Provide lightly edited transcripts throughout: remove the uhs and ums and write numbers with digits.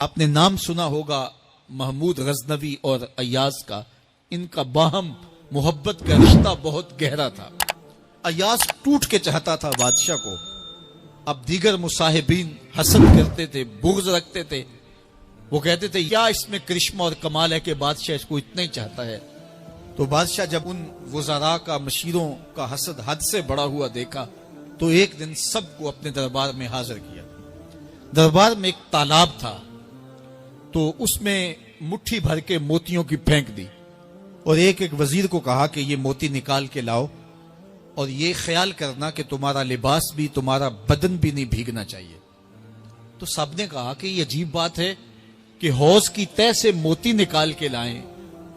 آپ نے نام سنا ہوگا محمود غزنوی اور ایاز کا. ان کا باہم محبت کا رشتہ بہت گہرا تھا. ایاز ٹوٹ کے چاہتا تھا بادشاہ کو. اب دیگر مصاحبین حسد کرتے تھے، بغض رکھتے تھے. وہ کہتے تھے کیا اس میں کرشمہ اور کمال ہے کہ بادشاہ اس کو اتنا ہی چاہتا ہے. تو بادشاہ جب ان وزراء کا، مشیروں کا حسد حد سے بڑا ہوا دیکھا تو ایک دن سب کو اپنے دربار میں حاضر کیا. دربار میں ایک تالاب تھا تو اس میں مٹھی بھر کے موتیوں کی پھینک دی اور ایک وزیر کو کہا کہ یہ موتی نکال کے لاؤ اور یہ خیال کرنا کہ تمہارا لباس بھی، تمہارا بدن بھی نہیں بھیگنا چاہیے. تو سب نے کہا کہ یہ عجیب بات ہے کہ حوض کی تہ سے موتی نکال کے لائیں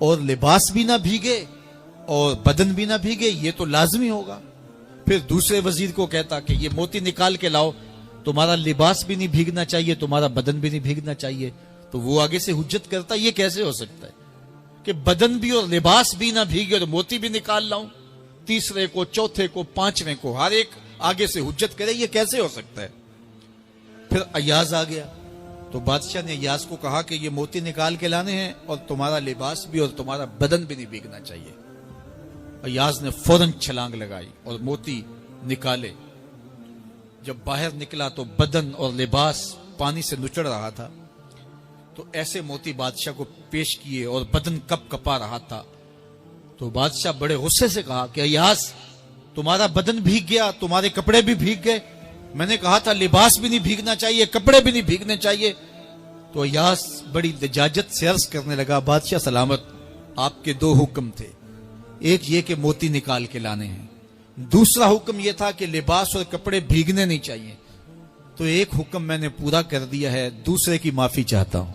اور لباس بھی نہ بھیگے اور بدن بھی نہ بھیگے، یہ تو لازمی ہوگا. پھر دوسرے وزیر کو کہتا کہ یہ موتی نکال کے لاؤ، تمہارا لباس بھی نہیں بھیگنا چاہیے، تمہارا بدن بھی نہیں بھیگنا چاہیے. تو وہ آگے سے حجت کرتا یہ کیسے ہو سکتا ہے کہ بدن بھی اور لباس بھی نہ بھیگے اور موتی بھی نکال لاؤں. تیسرے کو، چوتھے کو، پانچویں کو، ہر ایک آگے سے حجت کرے یہ کیسے ہو سکتا ہے. پھر ایاز آ گیا تو بادشاہ نے ایاز کو کہا کہ یہ موتی نکال کے لانے ہیں اور تمہارا لباس بھی اور تمہارا بدن بھی نہیں بھیگنا چاہیے. ایاز نے فوراً چھلانگ لگائی اور موتی نکالے. جب باہر نکلا تو بدن اور لباس پانی سے نچڑ رہا تھا. تو ایسے موتی بادشاہ کو پیش کیے اور بدن کپ کپا رہا تھا. تو بادشاہ بڑے غصے سے کہا کہ ایاز تمہارا بدن بھیگ گیا، تمہارے کپڑے بھی بھیگ گئے. میں نے کہا تھا لباس بھی نہیں بھیگنا چاہیے، کپڑے بھی نہیں بھیگنے چاہیے. تو ایاز بڑی لجاجت سے عرض کرنے لگا بادشاہ سلامت، آپ کے دو حکم تھے. ایک یہ کہ موتی نکال کے لانے ہیں، دوسرا حکم یہ تھا کہ لباس اور کپڑے بھیگنے نہیں چاہیے. تو ایک حکم میں نے پورا کر دیا ہے، دوسرے کی معافی چاہتا ہوں.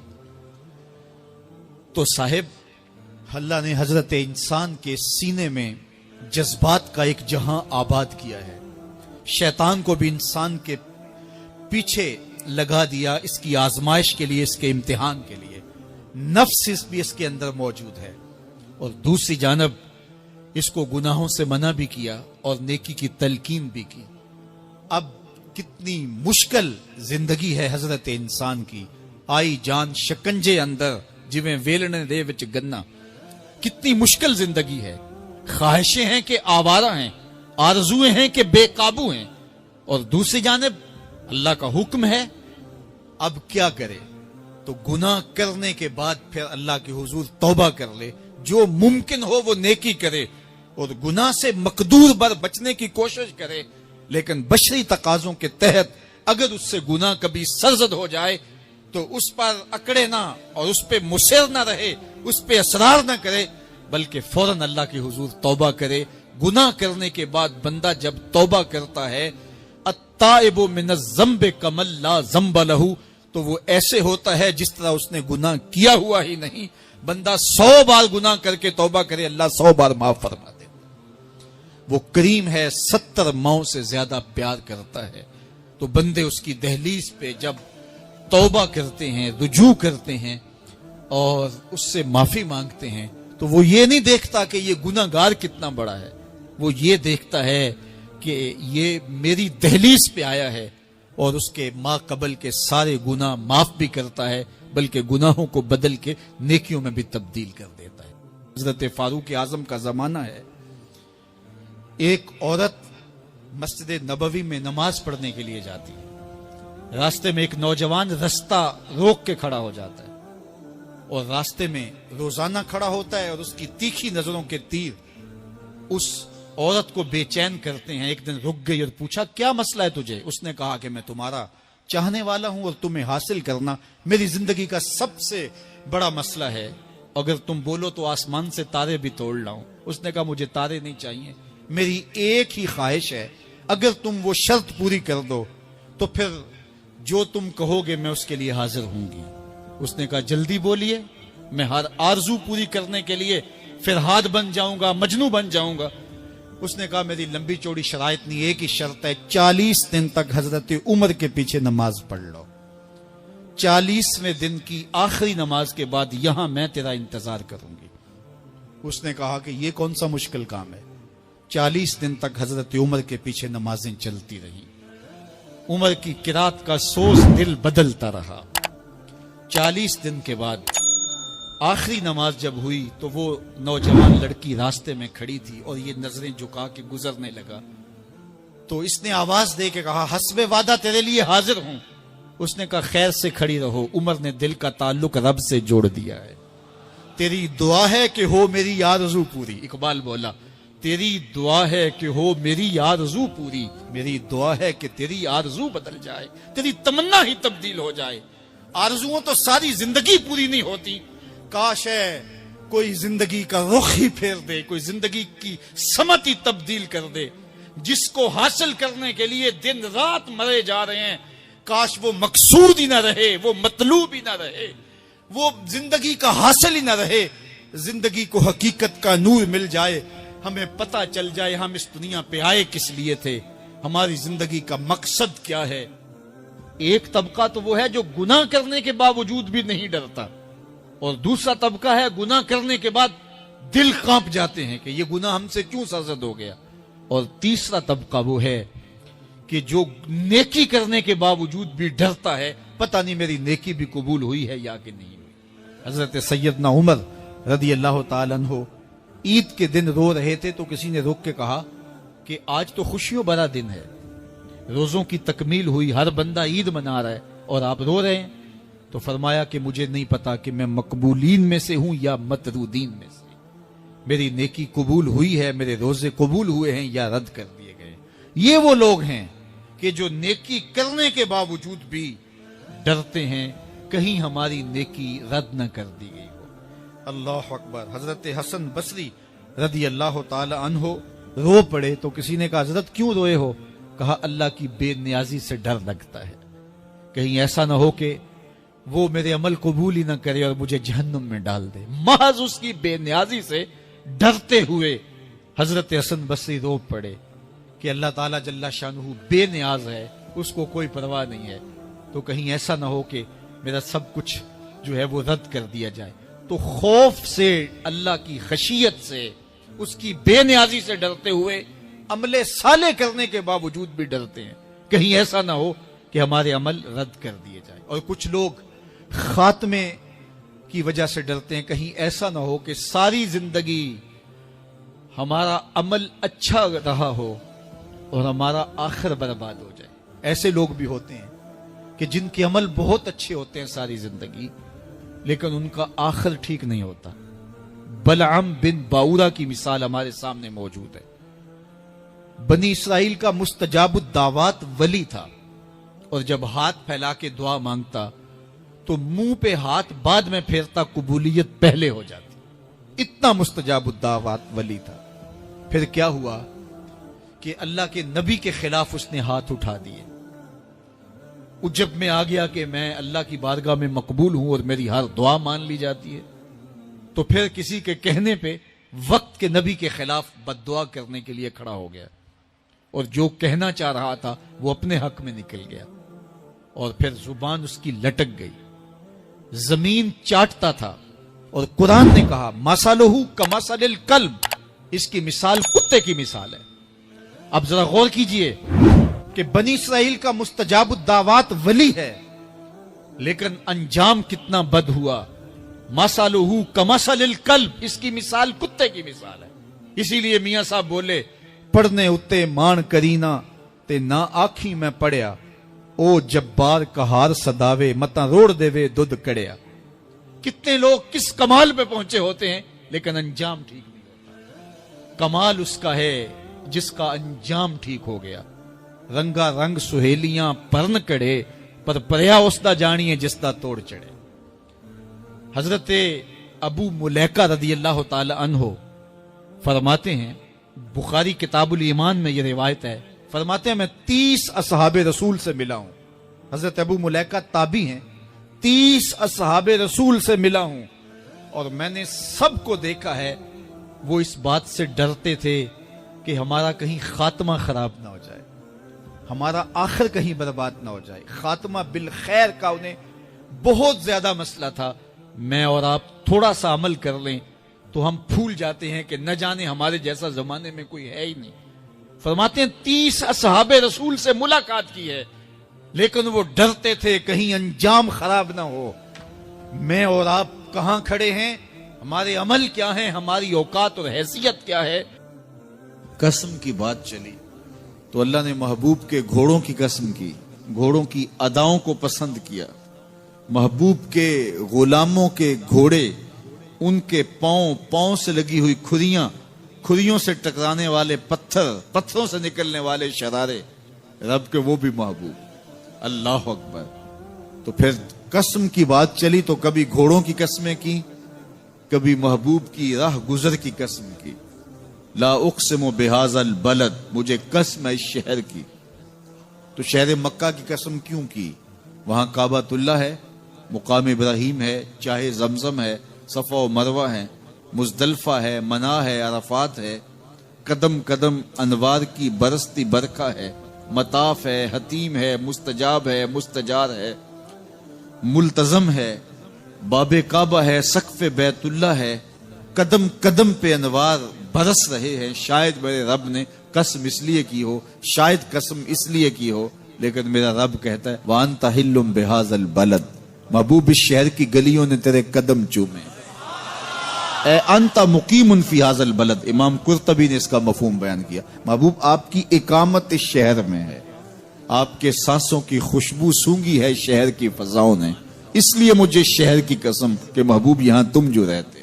تو صاحب اللہ نے حضرت انسان کے سینے میں جذبات کا ایک جہاں آباد کیا ہے. شیطان کو بھی انسان کے پیچھے لگا دیا اس کی آزمائش کے لیے، اس کے امتحان کے لیے. نفس بھی اس کے اندر موجود ہے اور دوسری جانب اس کو گناہوں سے منع بھی کیا اور نیکی کی تلقین بھی کی. اب کتنی مشکل زندگی ہے حضرت انسان کی. آئی جان شکنجے اندر جویں ویلنے دے وچ گنا. کتنی مشکل زندگی ہے. خواہشیں ہیں کہ آوارہ ہیں، آرزویں ہیں کہ بے قابو ہیں، اور دوسری جانب اللہ کا حکم ہے. اب کیا کرے؟ تو گناہ کرنے کے بعد پھر اللہ کے حضور توبہ کر لے، جو ممکن ہو وہ نیکی کرے اور گناہ سے مقدور بر بچنے کی کوشش کرے. لیکن بشری تقاضوں کے تحت اگر اس سے گناہ کبھی سرزد ہو جائے تو اس پر اکڑے نہ اور اس پہ مصر نہ رہے، اس پہ اصرار نہ کرے، بلکہ فوراً اللہ کے حضور توبہ کرے. گناہ کرنے کے بعد بندہ جب توبہ کرتا ہے التائب من الذنب کمن لا ذنب لہ، تو وہ ایسے ہوتا ہے جس طرح اس نے گناہ کیا ہوا ہی نہیں. بندہ 100 بار گناہ کر کے توبہ کرے، اللہ 100 بار معاف فرما دے. وہ کریم ہے، 70 ماؤں سے زیادہ پیار کرتا ہے. تو بندے اس کی دہلیز پہ جب توبہ کرتے ہیں، رجوع کرتے ہیں اور اس سے معافی مانگتے ہیں تو وہ یہ نہیں دیکھتا کہ یہ گناہ گار کتنا بڑا ہے، وہ یہ دیکھتا ہے کہ یہ میری دہلیز پہ آیا ہے اور اس کے ما قبل کے سارے گناہ معاف بھی کرتا ہے، بلکہ گناہوں کو بدل کے نیکیوں میں بھی تبدیل کر دیتا ہے. حضرت فاروق اعظم کا زمانہ ہے. ایک عورت مسجد نبوی میں نماز پڑھنے کے لیے جاتی ہے. راستے میں ایک نوجوان رستہ روک کے کھڑا ہو جاتا ہے اور راستے میں روزانہ کھڑا ہوتا ہے اور اس کی تیکھی نظروں کے تیر اس عورت کو بے چین کرتے ہیں. ایک دن رک گئی اور پوچھا کیا مسئلہ ہے تجھے؟ اس نے کہا کہ میں تمہارا چاہنے والا ہوں اور تمہیں حاصل کرنا میری زندگی کا سب سے بڑا مسئلہ ہے. اگر تم بولو تو آسمان سے تارے بھی توڑ لاؤں. اس نے کہا مجھے تارے نہیں چاہیے، میری ایک ہی خواہش ہے، اگر تم وہ شرط پوری کر دو تو پھر جو تم کہو گے میں اس کے لیے حاضر ہوں گی. اس نے کہا جلدی بولیے، میں ہر آرزو پوری کرنے کے لیے فرہاد بن جاؤں گا، مجنو بن جاؤں گا. اس نے کہا میری لمبی چوڑی شرائط نہیں، ایک ہی شرط ہے، 40 دن تک حضرت عمر کے پیچھے نماز پڑھ لو. 40ویں دن کی آخری نماز کے بعد یہاں میں تیرا انتظار کروں گی. اس نے کہا کہ یہ کون سا مشکل کام ہے. 40 دن تک حضرت عمر کے پیچھے نمازیں چلتی رہیں. عمر کی قرات کا سوز دل بدلتا رہا. 40 دن کے بعد آخری نماز جب ہوئی تو وہ نوجوان لڑکی راستے میں کھڑی تھی اور یہ نظریں جھکا کے گزرنے لگا، تو اس نے آواز دے کے کہا حسب وعدہ تیرے لیے حاضر ہوں۔ اس نے کہا خیر سے کھڑی رہو، عمر نے دل کا تعلق رب سے جوڑ دیا ہے، تیری دعا ہے کہ ہو میری آرزو پوری۔ اقبال بولا تیری دعا ہے کہ ہو میری آرزو پوری، میری دعا ہے کہ تیری آرزو بدل جائے، تیری تمنا ہی تبدیل ہو جائے۔ آرزوؤں تو ساری زندگی پوری نہیں ہوتی، کاش ہے کوئی زندگی کا رخ ہی پھیر دے، کوئی زندگی کی سمت ہی تبدیل کر دے۔ جس کو حاصل کرنے کے لیے دن رات مرے جا رہے ہیں، کاش وہ مقصود ہی نہ رہے، وہ مطلوب ہی نہ رہے، وہ زندگی کا حاصل ہی نہ رہے، زندگی کو حقیقت کا نور مل جائے، ہمیں پتہ چل جائے ہم اس دنیا پہ آئے کس لیے تھے، ہماری زندگی کا مقصد کیا ہے۔ ایک طبقہ تو وہ ہے جو گناہ کرنے کے باوجود بھی نہیں ڈرتا، اور دوسرا طبقہ ہے گناہ کرنے کے بعد دل کانپ جاتے ہیں کہ یہ گناہ ہم سے کیوں سرزد ہو گیا، اور تیسرا طبقہ وہ ہے کہ جو نیکی کرنے کے باوجود بھی ڈرتا ہے، پتہ نہیں میری نیکی بھی قبول ہوئی ہے یا کہ نہیں ہوئی۔ حضرت سیدنا عمر رضی اللہ تعالیٰ عنہ عید کے دن رو رہے تھے تو کسی نے روک کے کہا کہ آج تو خوشیوں بھرا دن ہے، روزوں کی تکمیل ہوئی، ہر بندہ عید منا رہا ہے اور آپ رو رہے ہیں۔ تو فرمایا کہ مجھے نہیں پتا کہ میں مقبولین میں سے ہوں یا مطرودین میں سے، میری نیکی قبول ہوئی ہے، میرے روزے قبول ہوئے ہیں یا رد کر دیے گئے۔ یہ وہ لوگ ہیں کہ جو نیکی کرنے کے باوجود بھی ڈرتے ہیں کہیں ہماری نیکی رد نہ کر دی گئی ہو۔ اللہ اکبر۔ حضرت حسن بصری رضی اللہ تعالی عنہ رو پڑے تو کسی نے کہا حضرت کیوں روئے ہو؟ کہا اللہ کی بے نیازی سے ڈر لگتا ہے، کہیں ایسا نہ ہو کہ وہ میرے عمل قبول ہی نہ کرے اور مجھے جہنم میں ڈال دے۔ محض اس کی بے نیازی سے ڈرتے ہوئے حضرت حسن بصری رو پڑے کہ اللہ تعالیٰ جل شانہ بے نیاز ہے، اس کو کوئی پرواہ نہیں ہے، تو کہیں ایسا نہ ہو کہ میرا سب کچھ جو ہے وہ رد کر دیا جائے۔ تو خوف سے، اللہ کی خشیت سے، اس کی بے نیازی سے ڈرتے ہوئے عمل صالح کرنے کے باوجود بھی ڈرتے ہیں، کہیں ایسا نہ ہو کہ ہمارے عمل رد کر دیے جائیں۔ اور کچھ لوگ خاتمے کی وجہ سے ڈرتے ہیں، کہیں ایسا نہ ہو کہ ساری زندگی ہمارا عمل اچھا رہا ہو اور ہمارا آخر برباد ہو جائے۔ ایسے لوگ بھی ہوتے ہیں کہ جن کے عمل بہت اچھے ہوتے ہیں ساری زندگی، لیکن ان کا آخر ٹھیک نہیں ہوتا۔ بلعام بن باورا کی مثال ہمارے سامنے موجود ہے۔ بنی اسرائیل کا مستجاب الدعوات ولی تھا، اور جب ہاتھ پھیلا کے دعا مانگتا تو منہ پہ ہاتھ بعد میں پھیرتا، قبولیت پہلے ہو جاتی، اتنا مستجاب الدعوات ولی تھا۔ پھر کیا ہوا کہ اللہ کے نبی کے خلاف اس نے ہاتھ اٹھا دیے، عجب میں آ گیا کہ میں اللہ کی بارگاہ میں مقبول ہوں اور میری ہر دعا مان لی جاتی ہے۔ تو پھر کسی کے کہنے پہ وقت کے نبی کے خلاف بد دعا کرنے کے لیے کھڑا ہو گیا، اور جو کہنا چاہ رہا تھا وہ اپنے حق میں نکل گیا، اور پھر زبان اس کی لٹک گئی، زمین چاٹتا تھا۔ اور قرآن نے کہا مثلہ کمثل الکلب، اس کی مثال کتے کی مثال ہے۔ اب ذرا غور کیجئے کہ بنی اسرائیل کا مستجاب الدعوات ولی ہے، لیکن انجام کتنا بد ہوا۔ مثلہ کمثل الکلب، اس کی مثال کتے کی مثال ہے۔ اسی لیے میاں صاحب بولے پڑھنے اتے مان کرینا تے نہ آکھی میں پڑھیا، او جبار کہار صداوے متا روڑ دے وے دودھ کڑیا۔ کتنے لوگ کس کمال پہ پہنچے ہوتے ہیں لیکن انجام ٹھیک نہیں ہوتا۔ کمال اس کا ہے جس کا انجام ٹھیک ہو گیا۔ رنگا رنگ سہیلیاں پرن کڑے، پر پریا اس دا جانیے جس دا توڑ چڑھے۔ حضرت ابو ملیکہ رضی اللہ تعالی عنہ فرماتے ہیں، بخاری کتاب الایمان میں یہ روایت ہے، فرماتے ہیں میں 30 اصحاب رسول سے ملا ہوں۔ حضرت ابو ملیکہ تابعی ہیں، 30 اصحاب رسول سے ملا ہوں، اور میں نے سب کو دیکھا ہے وہ اس بات سے ڈرتے تھے کہ ہمارا کہیں خاتمہ خراب نہ ہو جائے، ہمارا آخر کہیں برباد نہ ہو جائے۔ خاتمہ بالخیر کا انہیں بہت زیادہ مسئلہ تھا۔ میں اور آپ تھوڑا سا عمل کر لیں تو ہم پھول جاتے ہیں کہ نہ جانے ہمارے جیسا زمانے میں کوئی ہے ہی نہیں۔ فرماتے ہیں 30 اصحاب رسول سے ملاقات کی ہے، لیکن وہ ڈرتے تھے کہیں انجام خراب نہ ہو۔ میں اور آپ کہاں کھڑے ہیں، ہمارے عمل کیا ہیں، ہماری اوقات اور حیثیت کیا ہے۔ قسم کی بات چلی تو اللہ نے محبوب کے گھوڑوں کی قسم کی، گھوڑوں کی اداؤں کو پسند کیا۔ محبوب کے غلاموں کے گھوڑے، ان کے پاؤں سے لگی ہوئی کھریوں سے ٹکرانے والے پتھروں سے نکلنے والے شرارے، رب کے وہ بھی محبوب۔ اللہ اکبر۔ تو پھر قسم کی بات چلی تو کبھی گھوڑوں کی قسمیں کی، کبھی محبوب کی راہ گزر کی قسم کی۔ لا اقسم بہذا البلد، مجھے قسم ہے اس شہر کی۔ تو شہر مکہ کی قسم کیوں کی؟ وہاں کعبۃ اللہ ہے، مقام ابراہیم ہے، چاہے زمزم ہے، صفا و مروہ ہے، مزدلفہ ہے، منا ہے، عرفات ہے، قدم قدم انوار کی برستی برکھا ہے، مطاف ہے، حتیم ہے، مستجاب ہے، مستجار ہے، ملتزم ہے، باب کعبہ ہے، سقف بیت اللہ ہے، قدم قدم پہ انوار برس رہے ہیں۔ شاید میرے رب نے قسم اس لیے کی ہو، شاید قسم اس لیے کی ہو، لیکن میرا رب کہتا ہے وَأَنْتَ حِلٌّ بِهَذَا الْبَلَدِ، محبوب اس شہر کی گلیوں نے تیرے قدم چومے۔ اے انت مقیم فی هذا البلد، امام قرطبی نے اس کا مفہوم بیان کیا۔ محبوب آپ کی اقامت اس شہر میں ہے، آپ کے سانسوں کی خوشبو سونگی ہے شہر کی فضاؤں نے، اس لیے مجھے شہر کی قسم کہ محبوب یہاں تم جو رہتے۔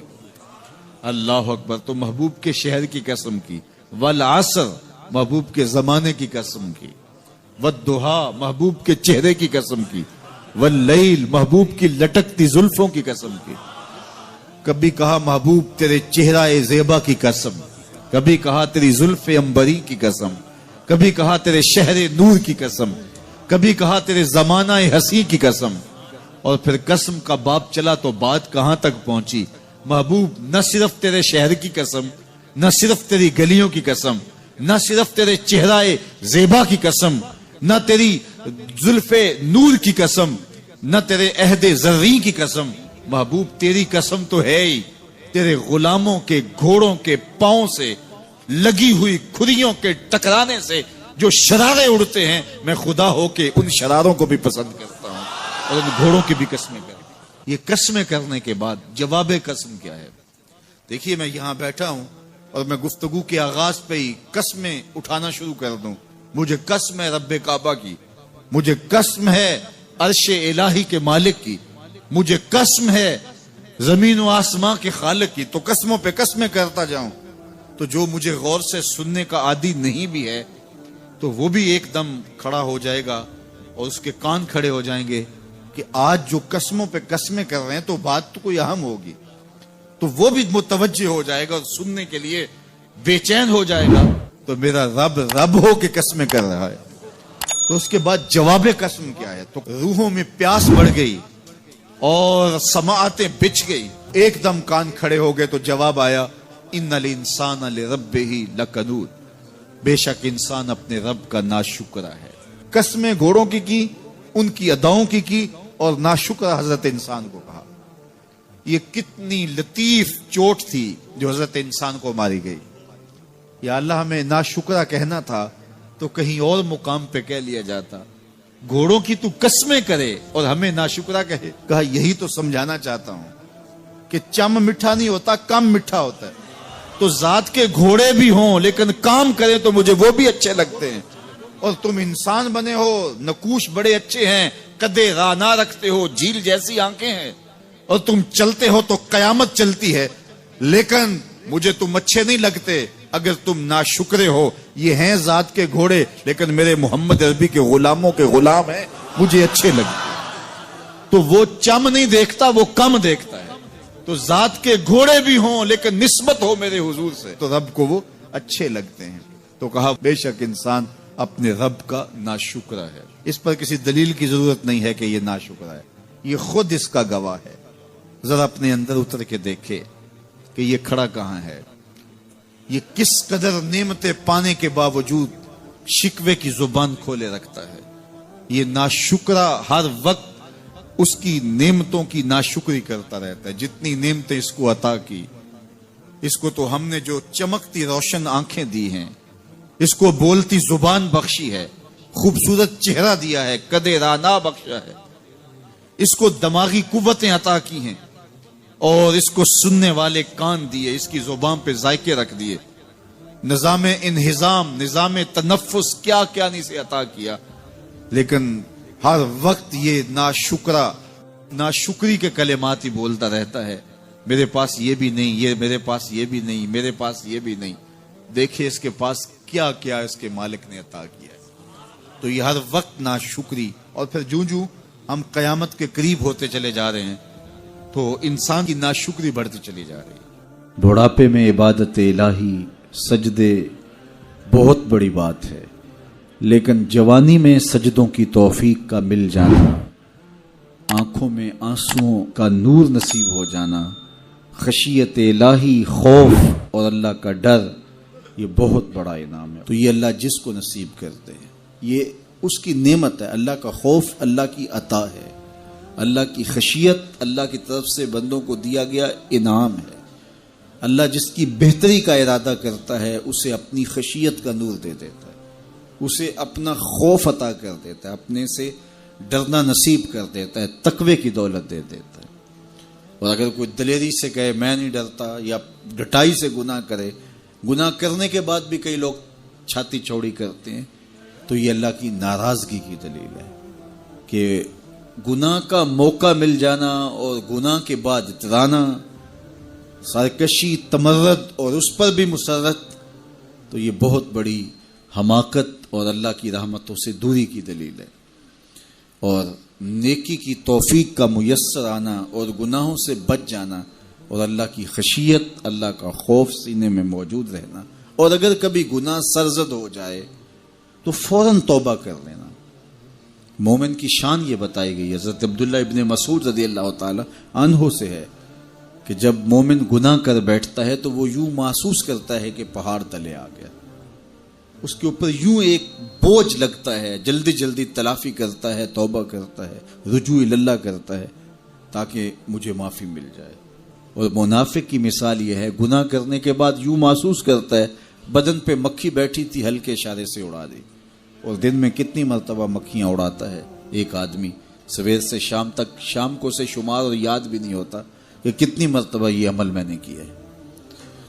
اللہ اکبر۔ تو محبوب کے شہر کی قسم کی، والعصر، محبوب کے زمانے کی قسم کی، والضحیٰ، محبوب کے چہرے کی قسم کی، واللیل، محبوب کی لٹکتی زلفوں کی قسم کی۔ کبھی کہا محبوب تیرے چہرہ زیبا کی قسم، کبھی کہا تیری زلف عنبری کی قسم، کبھی کہا تیرے شہر نور کی قسم، کبھی کہا تیرے زمانہ حسین کی قسم۔ اور پھر قسم کا باب چلا تو بات کہاں تک پہنچی؟ محبوب نہ صرف تیرے شہر کی قسم، نہ صرف تیری گلیوں کی قسم، نہ صرف تیرے چہرہ زیبا کی قسم، نہ تیری زلف نور کی قسم، نہ تیرے عہد زرین کی قسم، محبوب تیری قسم تو ہے ہی تیرے غلاموں کے گھوڑوں کے پاؤں سے لگی ہوئی کھریوں کے ٹکرانے سے جو شرارے اڑتے ہیں، میں خدا ہو کے ان شراروں کو بھی پسند کرتا ہوں اور ان گھوڑوں کی بھی قسمیں کرتا ہوں۔ یہ قسمیں کرنے کے بعد جواب قسم کیا ہے؟ دیکھیے میں یہاں بیٹھا ہوں اور میں گفتگو کے آغاز پہ ہی قسمیں اٹھانا شروع کر دوں۔ مجھے قسم ہے رب کعبہ کی، مجھے قسم ہے عرش الہی کے مالک کی، مجھے قسم ہے زمین و آسمان کے خالق کی، تو قسموں پہ قسمیں کرتا جاؤں تو جو مجھے غور سے سننے کا عادی نہیں بھی ہے تو وہ بھی ایک دم کھڑا ہو جائے گا اور اس کے کان کھڑے ہو جائیں گے کہ آج جو قسموں پہ قسمیں کر رہے ہیں تو بات تو کوئی اہم ہوگی، تو وہ بھی متوجہ ہو جائے گا اور سننے کے لیے بے چین ہو جائے گا۔ تو میرا رب ہو کے قسمیں کر رہا ہے، تو اس کے بعد جواب قسم کیا ہے؟ تو روحوں میں پیاس بڑھ گئی اور سماعتیں بچھ گئی، ایک دم کان کھڑے ہو گئے تو جواب آیا ان الانسان لربہ لکنود، بے شک انسان اپنے رب کا ناشکرا ہے۔ قسمیں گھوڑوں کی ان کی اداؤں کی اور ناشکرا حضرت انسان کو کہا۔ یہ کتنی لطیف چوٹ تھی جو حضرت انسان کو ماری گئی۔ یا اللہ ہمیں ناشکرا کہنا تھا تو کہیں اور مقام پہ کہہ لیا جاتا، گھوڑوں کی تو قسمیں کرے اور ہمیں ناشکرا کہے۔ کہا یہی تو سمجھانا چاہتا ہوں کہ چم میٹھا نہیں ہوتا، کم میٹھا ہوتا ہے۔ تو ذات کے گھوڑے بھی ہوں لیکن کام کریں تو مجھے وہ بھی اچھے لگتے ہیں، اور تم انسان بنے ہو، نقوش بڑے اچھے ہیں، قدے رانا رکھتے ہو، جھیل جیسی آنکھیں ہیں، اور تم چلتے ہو تو قیامت چلتی ہے، لیکن مجھے تم اچھے نہیں لگتے اگر تم ناشکرے ہو۔ یہ ہیں ذات کے گھوڑے لیکن میرے محمد عربی کے غلاموں کے غلام ہیں، مجھے اچھے لگتے۔ تو وہ چم نہیں دیکھتا، وہ کم دیکھتا ہے۔ تو ذات کے گھوڑے بھی ہوں لیکن نسبت ہو میرے حضور سے تو رب کو وہ اچھے لگتے ہیں۔ تو کہا بے شک انسان اپنے رب کا ناشکرا ہے۔ اس پر کسی دلیل کی ضرورت نہیں ہے کہ یہ ناشکرا ہے، یہ خود اس کا گواہ ہے۔ ذرا اپنے اندر اتر کے دیکھے کہ یہ کھڑا کہاں ہے، یہ کس قدر نعمتیں پانے کے باوجود شکوے کی زبان کھولے رکھتا ہے۔ یہ ناشکرا ہر وقت اس کی نعمتوں کی ناشکری کرتا رہتا ہے۔ جتنی نعمتیں اس کو عطا کی، اس کو تو ہم نے جو چمکتی روشن آنکھیں دی ہیں، اس کو بولتی زبان بخشی ہے، خوبصورت چہرہ دیا ہے، قد رانا بخشا ہے، اس کو دماغی قوتیں عطا کی ہیں اور اس کو سننے والے کان دیے، اس کی زبان پہ ذائقے رکھ دیے، نظام انہضام، نظام تنفس، کیا کیا نہیں سے عطا کیا، لیکن ہر وقت یہ ناشکری کے کلمات ہی بولتا رہتا ہے، میرے پاس یہ بھی نہیں، یہ میرے پاس یہ بھی نہیں، میرے پاس یہ بھی نہیں۔ دیکھیں اس کے پاس کیا کیا اس کے مالک نے عطا کیا ہے۔ تو یہ ہر وقت ناشکری، اور پھر جوں ہم قیامت کے قریب ہوتے چلے جا رہے ہیں تو انسان کی ناشکری بڑھتی چلی جا رہی ہے۔ بڑھاپے میں عبادت الہی، سجدے بہت بڑی بات ہے، لیکن جوانی میں سجدوں کی توفیق کا مل جانا، آنکھوں میں آنسوؤں کا نور نصیب ہو جانا، خشیت الہی، خوف اور اللہ کا ڈر، یہ بہت بڑا انعام ہے۔ تو یہ اللہ جس کو نصیب کرتے ہیں یہ اس کی نعمت ہے۔ اللہ کا خوف اللہ کی عطا ہے، اللہ کی خشیت اللہ کی طرف سے بندوں کو دیا گیا انعام ہے۔ اللہ جس کی بہتری کا ارادہ کرتا ہے اسے اپنی خشیت کا نور دے دیتا ہے، اسے اپنا خوف عطا کر دیتا ہے، اپنے سے ڈرنا نصیب کر دیتا ہے، تقوی کی دولت دے دیتا ہے۔ اور اگر کوئی دلیری سے کہے میں نہیں ڈرتا، یا ڈٹائی سے گناہ کرے، گناہ کرنے کے بعد بھی کئی لوگ چھاتی چوڑی کرتے ہیں، تو یہ اللہ کی ناراضگی کی دلیل ہے کہ گناہ کا موقع مل جانا اور گناہ کے بعد اترانا، سرکشی، تمرد اور اس پر بھی مسرت، تو یہ بہت بڑی حماقت اور اللہ کی رحمتوں سے دوری کی دلیل ہے۔ اور نیکی کی توفیق کا میسر آنا اور گناہوں سے بچ جانا اور اللہ کی خشیت، اللہ کا خوف سینے میں موجود رہنا، اور اگر کبھی گناہ سرزد ہو جائے تو فوراً توبہ کر لینا۔ مومن کی شان یہ بتائی گئی، حضرت عبداللہ ابن مسعود رضی اللہ تعالی عنہ سے ہے کہ جب مومن گناہ کر بیٹھتا ہے تو وہ یوں محسوس کرتا ہے کہ پہاڑ تلے آ گیا، اس کے اوپر یوں ایک بوجھ لگتا ہے، جلدی جلدی تلافی کرتا ہے، توبہ کرتا ہے، رجوع اللہ کرتا ہے تاکہ مجھے معافی مل جائے۔ اور منافق کی مثال یہ ہے، گناہ کرنے کے بعد یوں محسوس کرتا ہے بدن پہ مکھی بیٹھی تھی، ہلکے اشارے سے اڑا دی۔ اور دن میں کتنی مرتبہ مکھیاں اڑاتا ہے ایک آدمی، سویر سے شام تک، شام کو سے شمار اور یاد بھی نہیں ہوتا کہ کتنی مرتبہ یہ عمل میں نے کیا ہے۔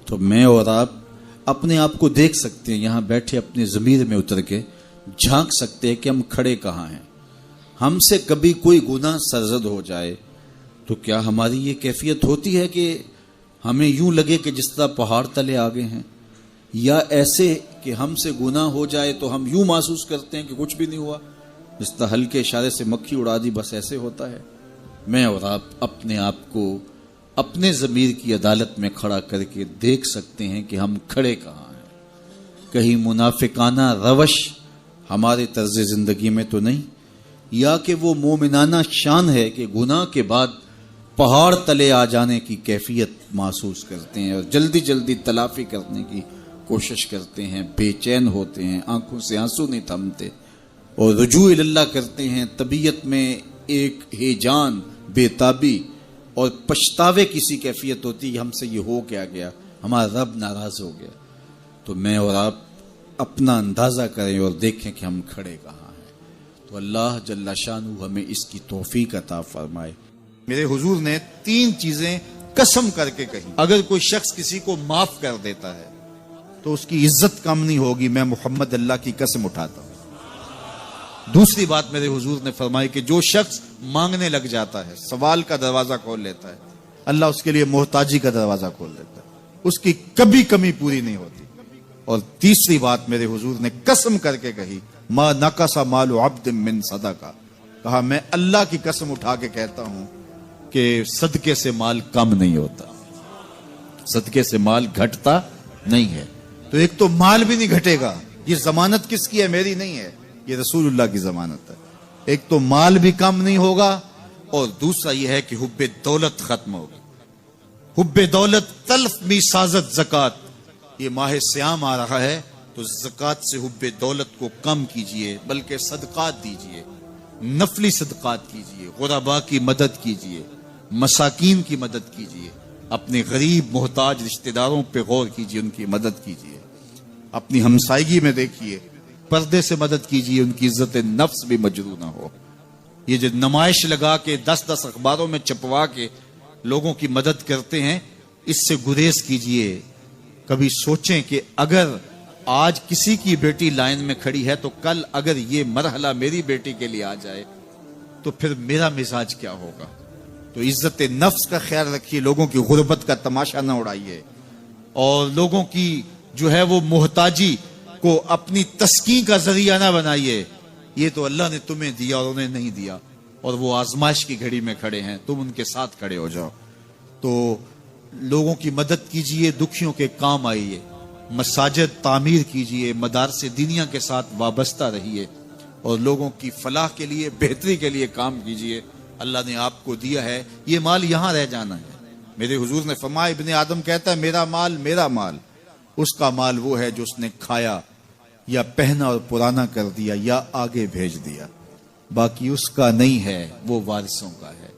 تو میں اور آپ اپنے آپ کو دیکھ سکتے ہیں، یہاں بیٹھے اپنے ضمیر میں اتر کے جھانک سکتے ہیں کہ ہم کھڑے کہاں ہیں۔ ہم سے کبھی کوئی گناہ سرزد ہو جائے تو کیا ہماری یہ کیفیت ہوتی ہے کہ ہمیں یوں لگے کہ جس طرح پہاڑ تلے آگے ہیں، یا ایسے کہ ہم سے گناہ ہو جائے تو ہم یوں محسوس کرتے ہیں کہ کچھ بھی نہیں ہوا، جس طرح ہلکے اشارے سے مکھی اڑا دی، بس ایسے ہوتا ہے؟ میں اور آپ اپنے آپ کو اپنے ضمیر کی عدالت میں کھڑا کر کے دیکھ سکتے ہیں کہ ہم کھڑے کہاں ہیں۔ کہیں منافقانہ روش ہمارے طرز زندگی میں تو نہیں، یا کہ وہ مومنانہ شان ہے کہ گناہ کے بعد پہاڑ تلے آ جانے کی کیفیت محسوس کرتے ہیں اور جلدی جلدی تلافی کرنے کی کوشش کرتے ہیں، بے چین ہوتے ہیں، آنکھوں سے آنسو نہیں تھمتے اور رجوع اللہ کرتے ہیں، طبیعت میں ایک ہیجان، بے تابی اور پچھتاوے کی سی کیفیت ہوتی ہے، ہم سے یہ ہو کیا گیا، ہمارا رب ناراض ہو گیا۔ تو میں اور آپ اپنا اندازہ کریں اور دیکھیں کہ ہم کھڑے کہاں ہیں۔ تو اللہ جل شانہ ہمیں اس کی توفیق عطا فرمائے۔ میرے حضور نے 3 چیزیں قسم کر کے کہی، اگر کوئی شخص کسی کو معاف کر دیتا ہے تو اس کی عزت کم نہیں ہوگی، میں محمد اللہ کی قسم اٹھاتا ہوں۔ دوسری بات میرے حضور نے فرمائی کہ جو شخص مانگنے لگ جاتا ہے، سوال کا دروازہ کھول لیتا ہے، اللہ اس کے لیے محتاجی کا دروازہ کھول دیتا ہے، اس کی کبھی کمی پوری نہیں ہوتی۔ اور تیسری بات میرے حضور نے قسم کر کے کہی، ما نقص مال عبد من صدقہ، کہا میں اللہ کی قسم اٹھا کے کہتا ہوں کہ صدقے سے مال کم نہیں ہوتا، صدقے سے مال گھٹتا نہیں ہے۔ تو ایک تو مال بھی نہیں گھٹے گا، یہ ضمانت کس کی ہے؟ میری نہیں ہے، یہ رسول اللہ کی ضمانت ہے۔ ایک تو مال بھی کم نہیں ہوگا، اور دوسرا یہ ہے کہ حب دولت ختم ہوگی۔ حب دولت تلف می سازت زکات، یہ ماہ سیام آ رہا ہے تو زکات سے حب دولت کو کم کیجئے، بلکہ صدقات دیجئے، نفلی صدقات کیجئے، غرباء کی مدد کیجئے، مساکین کی مدد کیجئے، اپنے غریب محتاج رشتہ داروں پہ غور کیجئے، ان کی مدد کیجئے، اپنی ہمسائیگی میں دیکھیے، پردے سے مدد کیجئے، ان کی عزت نفس بھی مجروح نہ ہو۔ یہ جو نمائش لگا کے 10 اخباروں میں چھپوا کے لوگوں کی مدد کرتے ہیں، اس سے گریز کیجئے. کبھی سوچیں کہ اگر آج کسی کی بیٹی لائن میں کھڑی ہے تو کل اگر یہ مرحلہ میری بیٹی کے لیے آ جائے تو پھر میرا مزاج کیا ہوگا. تو عزت نفس کا خیال رکھیے، لوگوں کی غربت کا تماشا نہ اڑائیے، اور لوگوں کی جو ہے وہ محتاجی کو اپنی تسکین کا ذریعہ نہ بنائیے. یہ تو اللہ نے تمہیں دیا اور انہیں نہیں دیا، اور وہ آزمائش کی گھڑی میں کھڑے ہیں، تم ان کے ساتھ کھڑے ہو جاؤ. تو لوگوں کی مدد کیجئے، دکھیوں کے کام آئیے، مساجد تعمیر کیجئے، مدارس دینیا کے ساتھ وابستہ رہیے، اور لوگوں کی فلاح کے لیے، بہتری کے لیے کام کیجئے. اللہ نے آپ کو دیا ہے، یہ مال یہاں رہ جانا ہے. میرے حضور نے فرمایا، ابن آدم کہتا ہے میرا مال میرا مال. اس کا مال وہ ہے جو اس نے کھایا یا پہنا اور پرانا کر دیا یا آگے بھیج دیا، باقی اس کا نہیں ہے، وہ وارثوں کا ہے.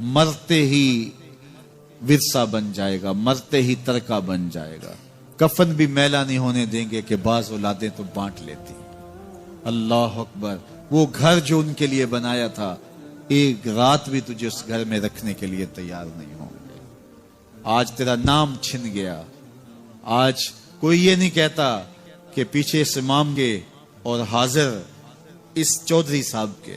مرتے ہی ورثہ بن جائے گا، مرتے ہی ترکہ بن جائے گا. کفن بھی میلا نہیں ہونے دیں گے کہ بعض اولادیں تو بانٹ لیتی. اللہ اکبر. وہ گھر جو ان کے لیے بنایا تھا، ایک رات بھی تجھے اس گھر میں رکھنے کے لیے تیار نہیں ہوں گے. آج تیرا نام چھن گیا. آج کوئی یہ نہیں کہتا کہ پیچھے سے امام گے اور حاضر اس چودھری صاحب کے،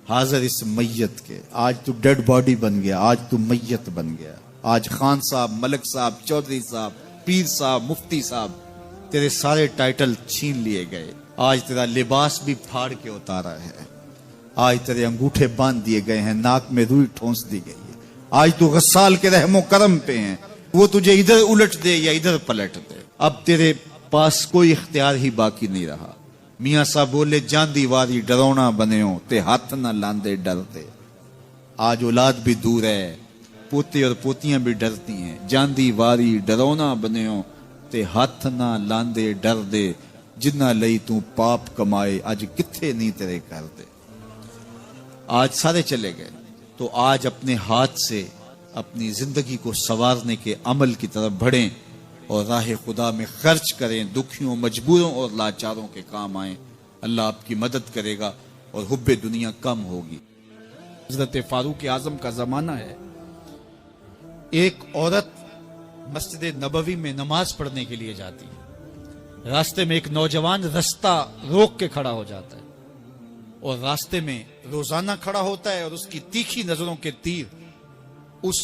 حاضر اس میت کے. آج تو ڈیڈ باڈی بن گیا، آج تو میت بن گیا. آج خان صاحب، ملک صاحب، چودھری صاحب، پیر صاحب، مفتی صاحب، تیرے سارے ٹائٹل چھین لیے گئے. آج تیرا لباس بھی پھاڑ کے اتارا ہے. آج تیرے انگوٹھے باندھ دیے گئے ہیں، ناک میں روئی ٹھونس دی گئی ہے. آج تو غسال کے رحم و کرم پہ ہیں، وہ تجھے ادھر الٹ دے یا ادھر پلٹ دے. اب تیرے پاس کوئی اختیار ہی باقی نہیں رہا. میاں صاحب بولے، جاندی واری ڈرونا بنےو تے ہاتھ نہ لاندے ڈرتے. آج اولاد بھی دور ہے، پوتے اور پوتیاں بھی ڈرتی ہیں. جاندی واری ڈرونا بنےو تے ہاتھ نہ لاندے ڈر دے. جنہ لئی تو پاپ کمائے، آج کتھے نہیں تیرے کر دے. آج سارے چلے گئے. تو آج اپنے ہاتھ سے اپنی زندگی کو سنوارنے کے عمل کی طرف بڑھیں اور راہ خدا میں خرچ کریں. دکھیوں، مجبوروں اور لاچاروں کے کام آئیں. اللہ آپ کی مدد کرے گا اور حب دنیا کم ہوگی. حضرت فاروق اعظم کا زمانہ ہے. ایک عورت مسجد نبوی میں نماز پڑھنے کے لیے جاتی ہے. راستے میں ایک نوجوان رستہ روک کے کھڑا ہو جاتا ہے، اور راستے میں روزانہ کھڑا ہوتا ہے، اور اس کی تیکھی نظروں کے تیر اس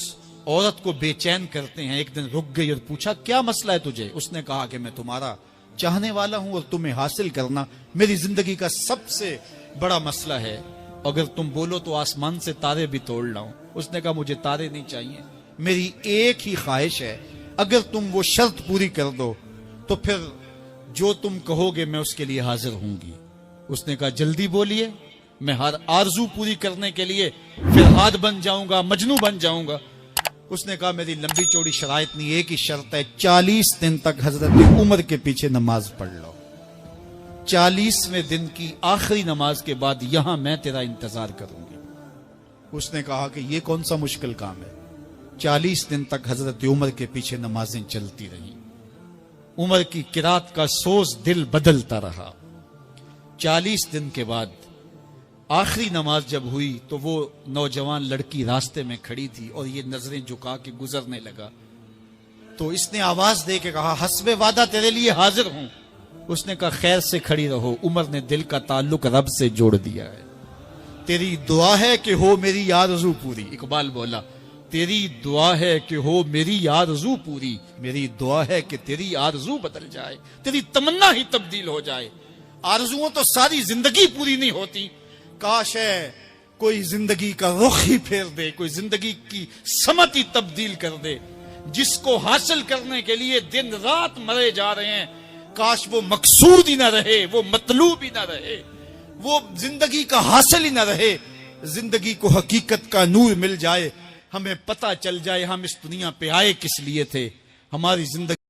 عورت کو بے چین کرتے ہیں. ایک دن رک گئی اور پوچھا، کیا مسئلہ ہے تجھے؟ اس نے کہا کہ میں تمہارا چاہنے والا ہوں اور تمہیں حاصل کرنا میری زندگی کا سب سے بڑا مسئلہ ہے. اگر تم بولو تو آسمان سے تارے بھی توڑ لاؤں. اس نے کہا، مجھے تارے نہیں چاہیے، میری ایک ہی خواہش ہے، اگر تم وہ شرط پوری کر دو تو پھر جو تم کہو گے میں اس کے لیے حاضر ہوں گی. اس نے کہا، جلدی بولیے، میں ہر آرزو پوری کرنے کے لیے فرہاد بن جاؤں گا، مجنو بن جاؤں گا. اس نے کہا، میری لمبی چوڑی شرائط نہیں، ایک ہی شرط ہے، 40 دن تک حضرت عمر کے پیچھے نماز پڑھ لو. 40ویں دن کی آخری نماز کے بعد یہاں میں تیرا انتظار کروں گی. اس نے کہا کہ یہ کون سا مشکل کام ہے. 40 دن تک حضرت عمر کے پیچھے نمازیں چلتی رہیں. عمر کی قرات کا سوز دل بدلتا رہا. 40 دن کے بعد آخری نماز جب ہوئی تو وہ نوجوان لڑکی راستے میں کھڑی تھی اور یہ نظریں جھکا کے گزرنے لگا. تو اس نے آواز دے کے کہا، حسب وعدہ تیرے لیے حاضر ہوں. اس نے کہا، خیر سے کھڑی رہو. عمر نے دل کا تعلق رب سے جوڑ دیا ہے. تیری دعا ہے کہ ہو میری آرزو پوری. اقبال بولا، تیری دعا ہے کہ ہو میری آرزو پوری. میری دعا ہے کہ تیری آرزو بدل جائے، تیری تمنا ہی تبدیل ہو جائے. آرزوؤں تو ساری زندگی پوری نہیں ہوتی. کاش ہے کوئی زندگی کا رخ ہی پھیر دے، کوئی زندگی کی سمت ہی تبدیل کر دے. جس کو حاصل کرنے کے لیے دن رات مرے جا رہے ہیں، کاش وہ مقصود ہی نہ رہے، وہ مطلوب ہی نہ رہے، وہ زندگی کا حاصل ہی نہ رہے. زندگی کو حقیقت کا نور مل جائے، ہمیں پتہ چل جائے ہم اس دنیا پہ آئے کس لیے تھے. ہماری زندگی